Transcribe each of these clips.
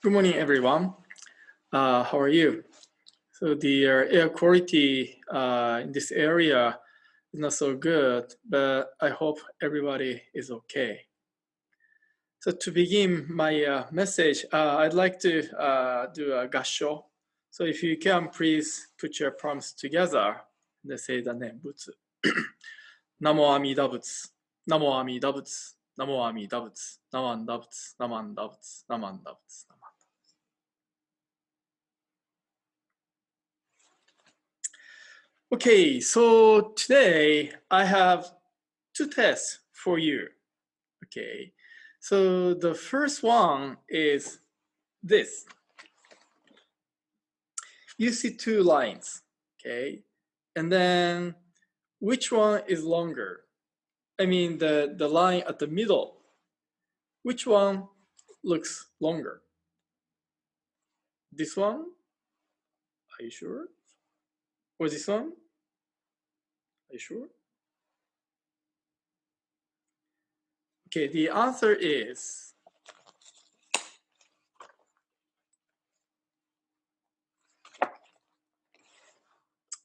Good morning, everyone. How are you? So the air quality in this area is not so good, but I hope everybody is okay. So to begin my message, I'd like to do a gassho. So if you can, please put your palms together and say the name Butsu. Namo Amida Butsu. Namo Amida Butsu. Namo Amida Butsu. Namanda Butsu. Namanda Butsu. Namanda Butsu. Okay, so today I have two tests for you. Okay, so the first one is this. You see two lines, okay, and then which one is longer? I mean the line at the middle. Which one looks longer? This one? Are you sure? Or this one? Are you sure? Okay, the answer is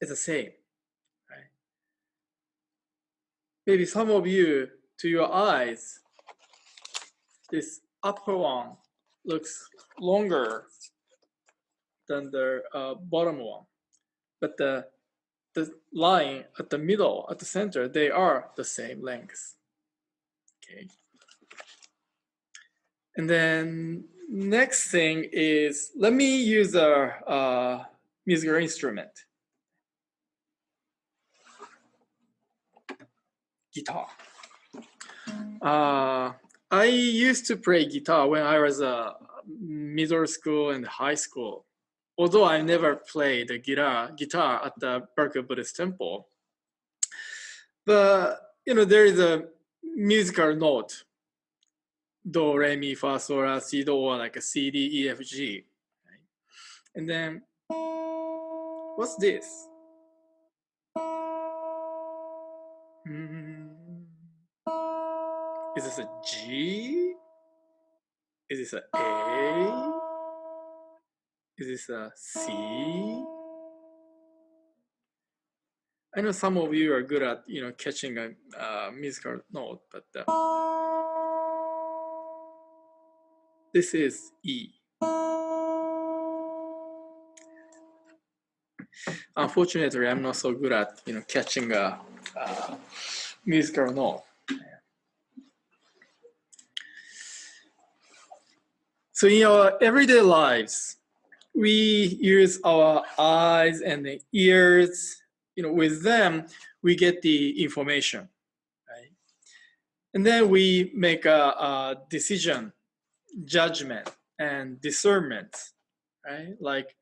it's the same, right? Maybe some of you, to your eyes, this upper one looks longer than the bottom one, but the line at the middle, at the center, they are the same length. Okay. And then next thing is, let me use a musical instrument. Guitar. I used to play guitar when I was middle school and high school. Although I never played the guitar at the Berkeley Buddhist temple, but there is a musical note, do, re, mi, fa, sol, la, si, do, or like a C, D, E, F, G. Right? And then, what's this? Is this a G? Is this a A? Is this a C? I know some of you are good at catching a musical note, but this is E. Unfortunately, I'm not so good at catching a musical note. So in our everyday lives, we use our eyes and the ears. With them, we get the information, right? And then we make a decision, judgment, and discernment, right? Like,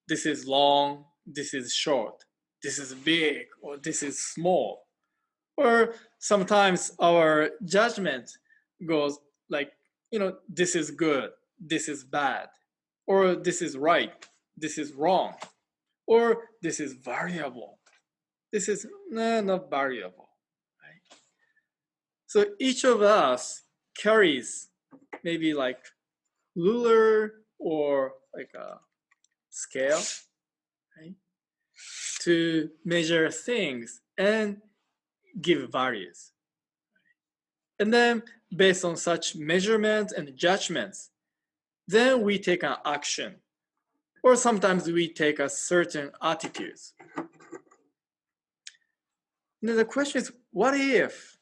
this is long, this is short, this is big, or this is small. Or sometimes our judgment goes like, this is good, this is bad, or this is right, this is wrong, or this is variable, this is not variable, right? So each of us carries maybe like ruler or like a scale, right, to measure things and give values. And then based on such measurements and judgments, then we take an action, or sometimes we take a certain attitudes. Now the question is, what if,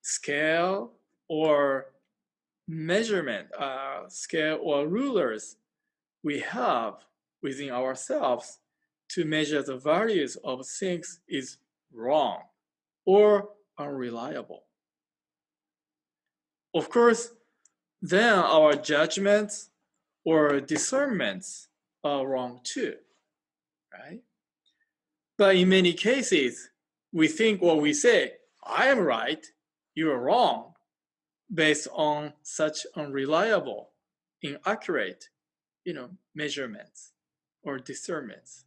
scale or measurement, scale or rulers we have within ourselves to measure the values of things is wrong or unreliable? Of course, then our judgments or discernments are wrong too, right? But in many cases, we think or we say, I am right, you are wrong, based on such unreliable, inaccurate, measurements or discernments.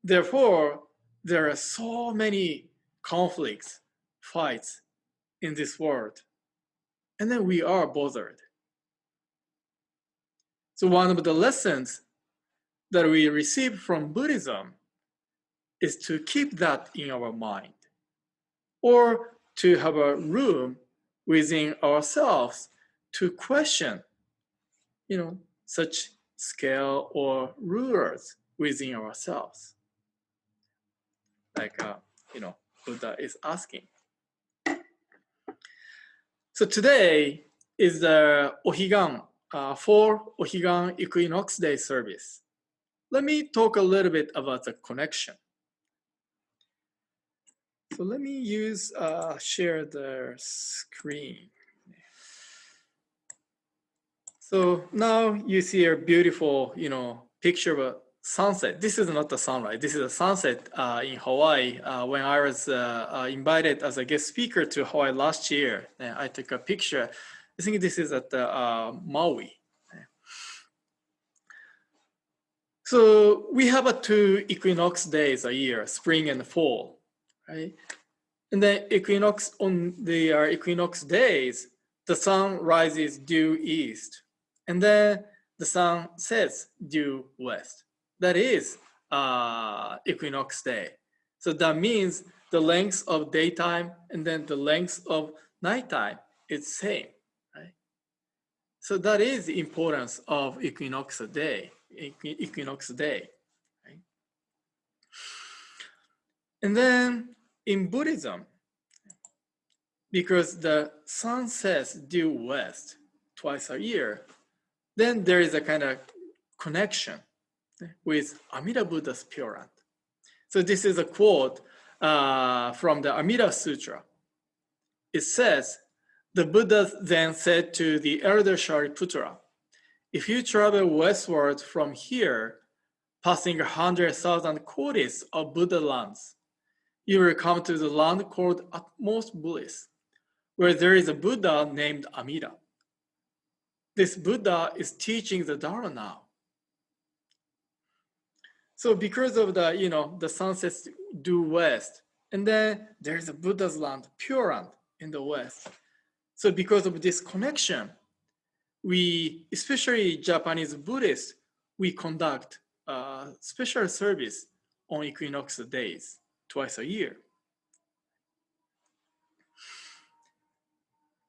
Therefore, there are so many conflicts, fights in this world. and then we are bothered. So one of the lessons that we receive from Buddhism is to keep that in our mind, or to have a room within ourselves to question, such scale or rulers within ourselves. Like, Buddha is asking. So today is the Ohigan, for Ohigan Equinox Day service. Let me talk a little bit about the connection. So let me share the screen. So now you see a beautiful, picture of a sunset. This is not the sunrise. This is a sunset in Hawaii. When I was invited as a guest speaker to Hawaii last year, I took a picture. I think this is at Maui. So we have 2 equinox days a year, spring and fall, right? And then on the equinox days, the sun rises due east, and then the sun sets due west. That is equinox day. So that means the length of daytime and then the length of nighttime is same, right? So that is the importance of equinox day. Right? And then in Buddhism, because the sun sets due west twice a year, then there is a kind of connection with Amida Buddha's Pure Land. So this is a quote from the Amida Sutra. It says, the Buddha then said to the elder Shariputra, if you travel westward from here, passing 100,000 kodis of Buddha lands, you will come to the land called utmost bliss, where there is a Buddha named Amida. This Buddha is teaching the Dharma now. So because of the sunsets due west, and then there's a Buddha's land, Pure Land in the west. So because of this connection, we, especially Japanese Buddhists, we conduct a special service on equinox days, twice a year.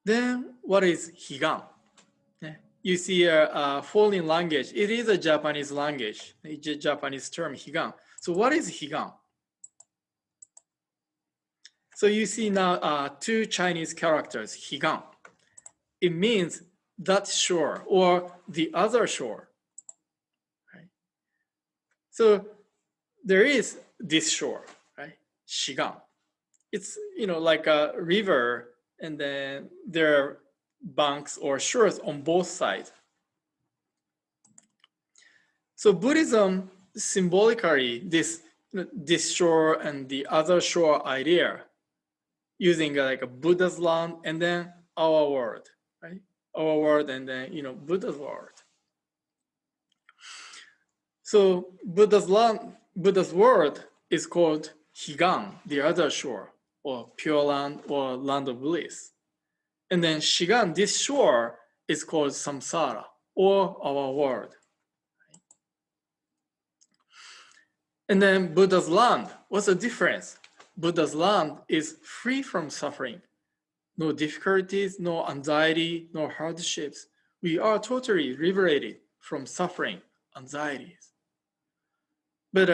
Then what is Higan? You see a foreign language. It is a Japanese language, a Japanese term, Higan. So what is Higan? So you see now 2 Chinese characters, Higan. It means that shore or the other shore. Right? So there is this shore, right? Shigan. It's like a river, and then there are banks or shores on both sides. So Buddhism symbolically this shore and the other shore idea, using like a Buddha's land and then our world, right? Our world and then Buddha's world. So Buddha's world is called Higan, the other shore, or Pure Land, or land of bliss. And then Shigan, this shore, is called Samsara, or our world. And then Buddha's land, what's the difference? Buddha's land is free from suffering. No difficulties, no anxiety, no hardships. We are totally liberated from suffering, anxieties. But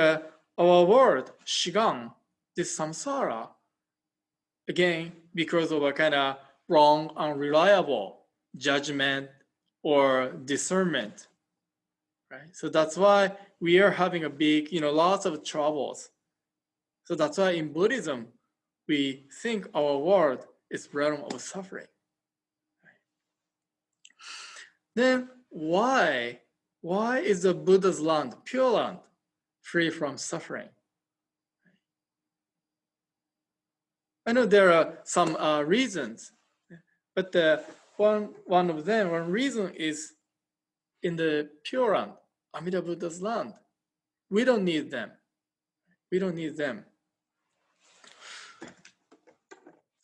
our world, Shigan, this samsara, again, because of a kind of wrong, unreliable judgment or discernment, right? So that's why we are having a big, lots of troubles. So that's why in Buddhism, we think our world is realm of suffering. Right? Then why is the Buddha's land, Pure Land, free from suffering? I know there are some reasons, but one reason is in the Pure Land, Amida Buddha's land. We don't need them. We don't need them.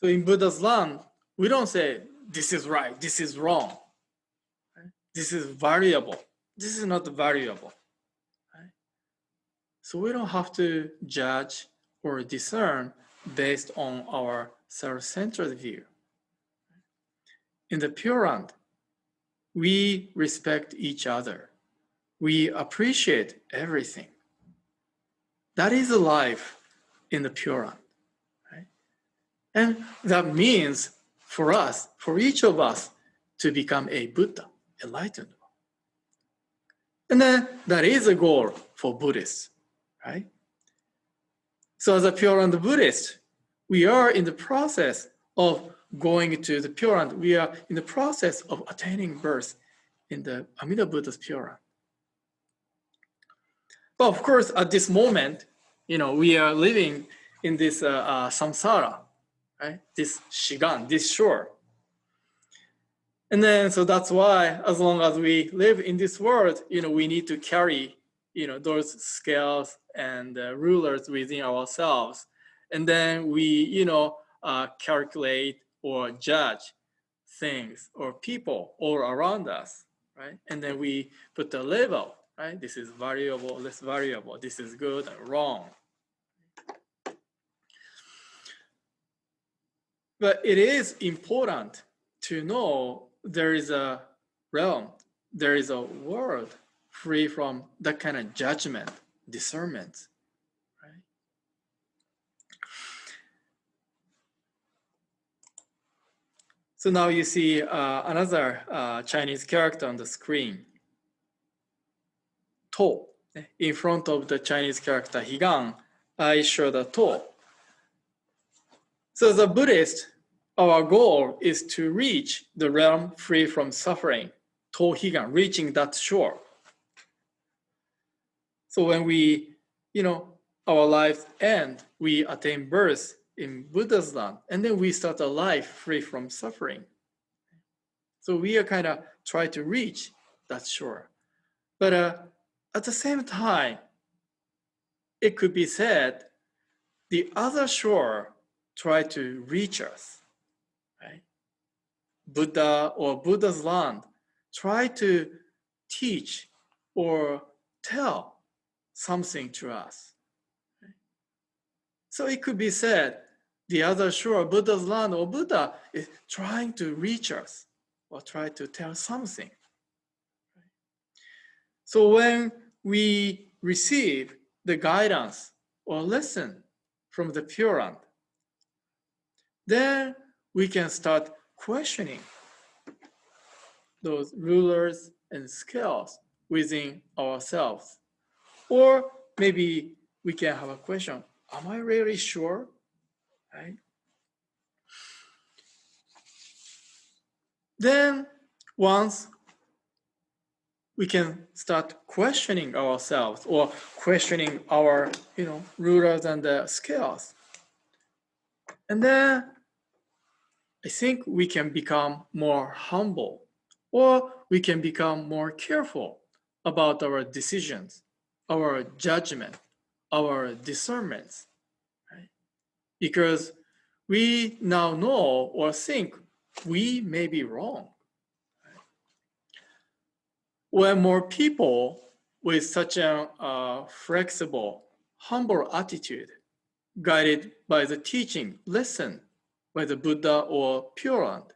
So in Buddha's land, we don't say this is right, this is wrong, right? This is valuable, this is not valuable. Right? So we don't have to judge or discern based on our self-centered view. In the Pure Land, we respect each other. We appreciate everything. That is life in the Pure Land. Right? And that means for us, for each of us, to become a Buddha, enlightened one. And then that is a goal for Buddhists, right? So as a Pure Land Buddhist, we are in the process of going to the Pure Land. We are in the process of attaining birth in the Amida Buddha's Pure Land. But of course, at this moment, we are living in this samsara, right? This Higan, this shore. And then, so that's why, as long as we live in this world, we need to carry, those scales and rulers within ourselves. And then we, calculate or judge things or people all around us, right? And then we put the label, right? This is valuable, less valuable. This is good and wrong. But it is important to know there is a realm, there is a world free from that kind of judgment, discernment, right? So now you see another Chinese character on the screen. To. In front of the Chinese character Higan, I show the To. So as a Buddhist, our goal is to reach the realm free from suffering, To Higan, reaching that shore. So when we, our lives end, we attain birth in Buddha's land, and then we start a life free from suffering. So we are kind of try to reach that shore. But at the same time, it could be said, the other shore try to reach us, right? Buddha or Buddha's land try to teach or tell something to us. So it could be said, the other shore, Buddha's land or Buddha is trying to reach us or try to tell something. So when we receive the guidance or lesson from the Pure Land, then we can start questioning those rulers and scales within ourselves. Or maybe we can have a question, am I really sure? Right? Then once we can start questioning ourselves or questioning our, rulers and the scales. And then I think we can become more humble, or we can become more careful about our decisions, our judgment, our discernments, right? Because we now know or think we may be wrong. Right? When more people with such a flexible, humble attitude, guided by the teaching, lesson by the Buddha or Pure Land,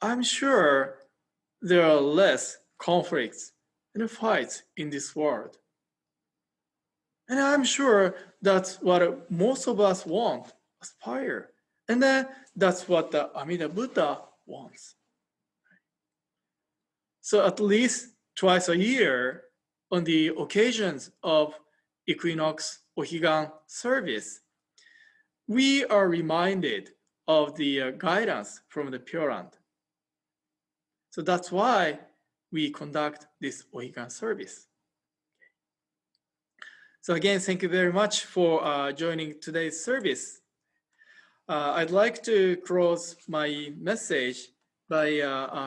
I'm sure there are less conflicts and fights in this world. And I'm sure that's what most of us want, aspire. And then that's what the Amida Buddha wants. So at least twice a year, on the occasions of equinox Ohigan service, we are reminded of the guidance from the Pure Land. So that's why we conduct this Ohigan service. So again, thank you very much for joining today's service. I'd like to close my message by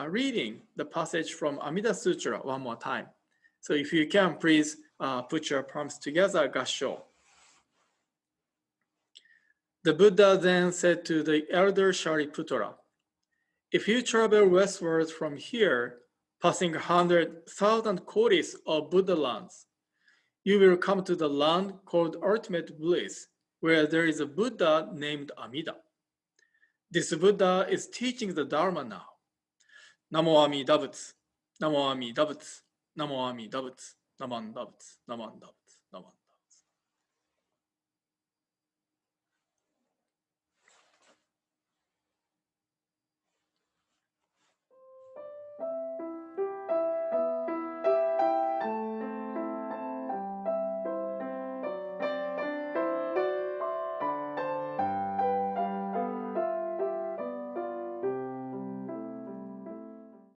reading the passage from Amida Sutra one more time. So if you can, please put your palms together, Gassho. The Buddha then said to the elder Shariputra, If you travel westwards from here, passing 100,000 kotis of Buddha lands, you will come to the land called ultimate bliss, where there is a Buddha named Amida. This Buddha is teaching the Dharma now. Namo Amida Butsu, Namo Amida Butsu, Namo Amida Butsu, Naman Dabutsu, Naman Dabutsu, Naman.